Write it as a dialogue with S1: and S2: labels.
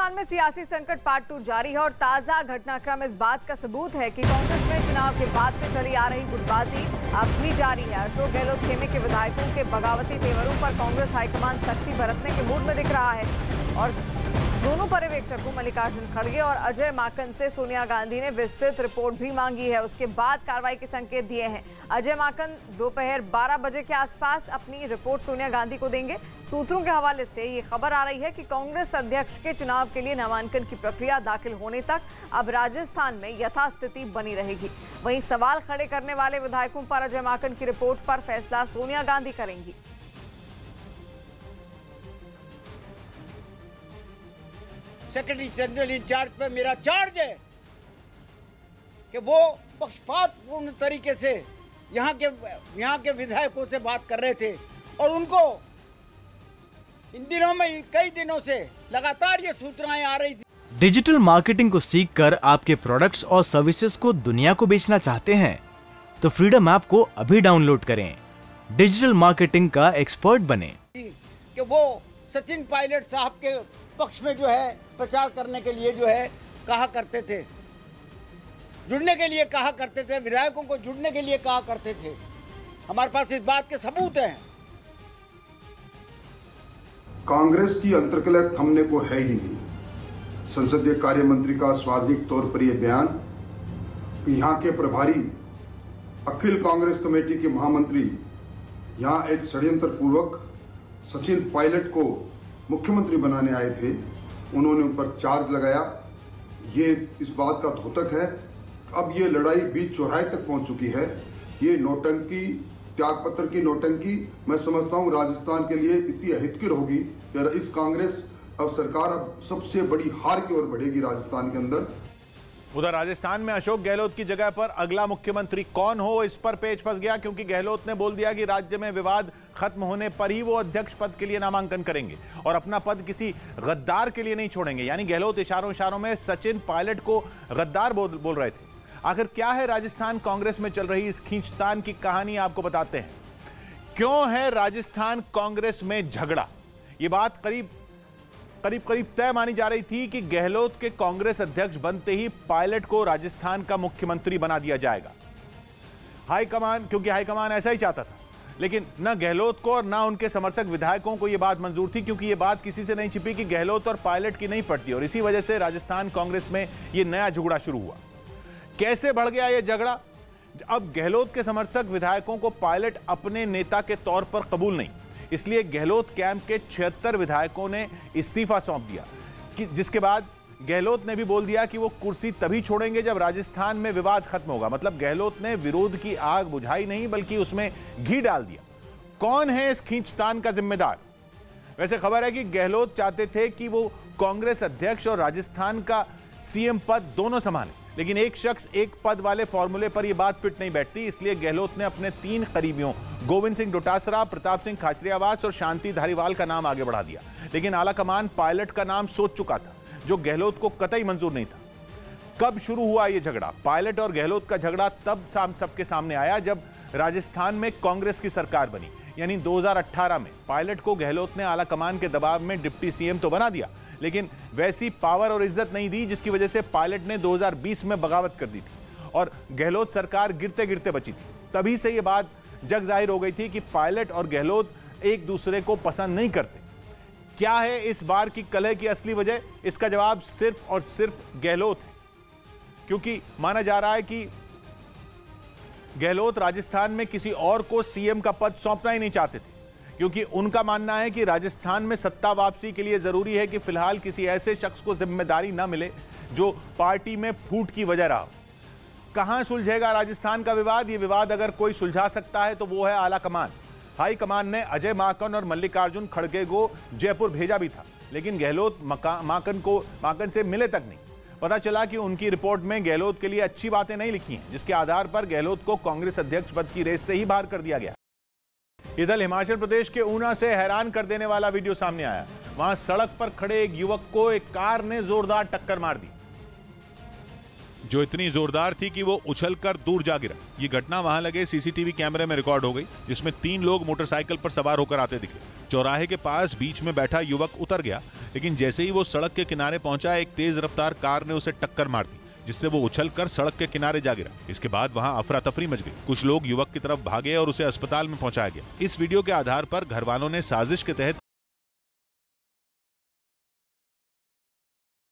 S1: राजस्थान में सियासी संकट पार्ट 2 जारी है और ताजा घटनाक्रम इस बात का सबूत है कि कांग्रेस में चुनाव के बाद से चली आ रही गुटबाजी अब भी जारी है। अशोक गहलोत खेमे के विधायकों के बगावती तेवरों पर कांग्रेस हाईकमान सख्ती बरतने के मूड में दिख रहा है और दोनों पर्यवेक्षकों मल्लिकार्जुन खड़गे और अजय माकन से सोनिया गांधी ने विस्तृत रिपोर्ट भी मांगी है। उसके बाद कार्रवाई के संकेत दिए हैं। अजय माकन दोपहर 12 बजे के आसपास अपनी रिपोर्ट सोनिया गांधी को देंगे। सूत्रों के हवाले से ये खबर आ रही है कि कांग्रेस अध्यक्ष के चुनाव के लिए नामांकन की प्रक्रिया दाखिल होने तक अब राजस्थान में यथास्थिति बनी रहेगी। वहीं सवाल खड़े करने वाले विधायकों पर अजय माकन की रिपोर्ट पर फैसला सोनिया गांधी करेंगी।
S2: सेक्रेटरी जनरल इंचार्ज पे मेरा चार्ज है कि वो पक्षपातपूर्ण तरीके से यहाँ के विधायकों से बात कर रहे थे और उनको इन दिनों में कई दिनों से लगातार ये सूचनाएं आ रही थी।
S3: डिजिटल मार्केटिंग को सीखकर आपके प्रोडक्ट्स और सर्विसेज को दुनिया को बेचना चाहते हैं तो फ्रीडम ऐप को अभी डाउनलोड करें। डिजिटल मार्केटिंग का एक्सपर्ट बने।
S2: कि वो सचिन पायलट साहब के पक्ष में जो है प्रचार करने के लिए जो है कहा करते थे, जुड़ने के लिए कहा करते थे, विधायकों को जुड़ने के लिए कहा करते थे। हमारे पास इस बात के सबूत हैं।
S4: कांग्रेस की अंतर्कलह थमने को है ही नहीं। संसदीय कार्य मंत्री का सार्वजनिक तौर पर यह बयान कि यहाँ के प्रभारी अखिल कांग्रेस कमेटी के महामंत्री यहाँ एक षड्यंत्र पूर्वक सचिन पायलट को मुख्यमंत्री बनाने आए थे, उन्होंने उन पर चार्ज लगाया। ये इस बात का द्योतक है। अब ये लड़ाई बीच चौराहे तक पहुंच चुकी है। ये नौटंकी, त्यागपत्र की नौटंकी मैं समझता हूं राजस्थान के लिए इतनी अहितकर होगी कि इस कांग्रेस अब सरकार अब सबसे बड़ी हार की ओर बढ़ेगी राजस्थान के अंदर।
S5: उधर राजस्थान में अशोक गहलोत की जगह पर अगला मुख्यमंत्री कौन हो, इस पर पेच फंस गया क्योंकि गहलोत ने बोल दिया कि राज्य में विवाद खत्म होने पर ही वो अध्यक्ष पद के लिए नामांकन करेंगे और अपना पद किसी गद्दार के लिए नहीं छोड़ेंगे। यानी गहलोत इशारों में सचिन पायलट को गद्दार बोल रहे थे। आखिर क्या है राजस्थान कांग्रेस में चल रही इस खींचतान की कहानी, आपको बताते हैं। क्यों है राजस्थान कांग्रेस में झगड़ा? ये बात करीब तय मानी जा रही थी कि गहलोत के कांग्रेस अध्यक्ष बनते ही पायलट को राजस्थान का मुख्यमंत्री बना दिया जाएगा। क्योंकि हाईकमान ऐसा ही चाहता था, लेकिन न गहलोत को और न उनके समर्थक विधायकों को यह बात मंजूर थी क्योंकि यह बात किसी से नहीं छिपी कि गहलोत और पायलट की नहीं पड़ती और इसी वजह से राजस्थान कांग्रेस में यह नया झगड़ा शुरू हुआ। कैसे बढ़ गया यह झगड़ा? अब गहलोत के समर्थक विधायकों को पायलट अपने नेता के तौर पर कबूल नहीं, इसलिए गहलोत कैंप के 76 विधायकों ने इस्तीफा सौंप दिया कि जिसके बाद गहलोत ने भी बोल दिया कि वो कुर्सी तभी छोड़ेंगे जब राजस्थान में विवाद खत्म होगा। मतलब गहलोत ने विरोध की आग बुझाई नहीं बल्कि उसमें घी डाल दिया। कौन है इस खींचतान का जिम्मेदार? वैसे खबर है कि गहलोत चाहते थे कि वो कांग्रेस अध्यक्ष और राजस्थान का सीएम पद दोनों संभालें, लेकिन एक शख्स एक पद वाले फॉर्मूले पर यह बात फिट नहीं बैठती, इसलिए गहलोत ने अपने 3 करीबियों गोविंद सिंह डोटासरा, प्रताप सिंह खाचरियावास और शांति धारीवाल का नाम आगे बढ़ा दिया। लेकिन आलाकमान पायलट का नाम सोच चुका था, जो गहलोत को कतई मंजूर नहीं था। कब शुरू हुआ यह झगड़ा? पायलट और गहलोत का झगड़ा तब सबके सामने आया जब राजस्थान में कांग्रेस की सरकार बनी, यानी 2018 में। पायलट को गहलोत ने आलाकमान के दबाव में डिप्टी सीएम तो बना दिया, लेकिन वैसी पावर और इज्जत नहीं दी जिसकी वजह से पायलट ने 2020 में बगावत कर दी थी और गहलोत सरकार गिरते गिरते बची थी। तभी से यह बात जग जाहिर हो गई थी कि पायलट और गहलोत एक दूसरे को पसंद नहीं करते। क्या है इस बार की कलह की असली वजह? इसका जवाब सिर्फ और सिर्फ गहलोत है, क्योंकि माना जा रहा है कि गहलोत राजस्थान में किसी और को सीएम का पद सौंपना ही नहीं चाहते थे, क्योंकि उनका मानना है कि राजस्थान में सत्ता वापसी के लिए जरूरी है कि फिलहाल किसी ऐसे शख्स को जिम्मेदारी न मिले जो पार्टी में फूट की वजह रहा। कहां सुलझेगा राजस्थान का विवाद? ये विवाद अगर कोई सुलझा सकता है तो वो है आलाकमान। हाईकमान ने अजय माकन और मल्लिकार्जुन खड़गे को जयपुर भेजा भी था, लेकिन गहलोत माकन से मिले तक नहीं। पता चला कि उनकी रिपोर्ट में गहलोत के लिए अच्छी बातें नहीं लिखी हैं, जिसके आधार पर गहलोत को कांग्रेस अध्यक्ष पद की रेस से ही बाहर कर दिया गया। इधर हिमाचल प्रदेश के ऊना से हैरान कर देने वाला वीडियो सामने आया। वहां सड़क पर खड़े एक युवक को एक कार ने जोरदार टक्कर मार दी, जो इतनी जोरदार थी कि वो उछलकर दूर जा गिरा। ये घटना वहां लगे सीसीटीवी कैमरे में रिकॉर्ड हो गई, जिसमें 3 लोग मोटरसाइकिल पर सवार होकर आते दिखे। चौराहे के पास बीच में बैठा युवक उतर गया। लेकिन जैसे ही वो सड़क के किनारे पहुंचा, एक तेज रफ्तार कार ने उसे टक्कर मार दी, जिससे वो उछलकर सड़क के किनारे जा गिरा। इसके बाद वहां अफरा तफरी मच गई। कुछ लोग युवक की तरफ भागे और उसे अस्पताल में पहुंचाया गया। इस वीडियो के आधार पर घर वालों ने साजिश के तहत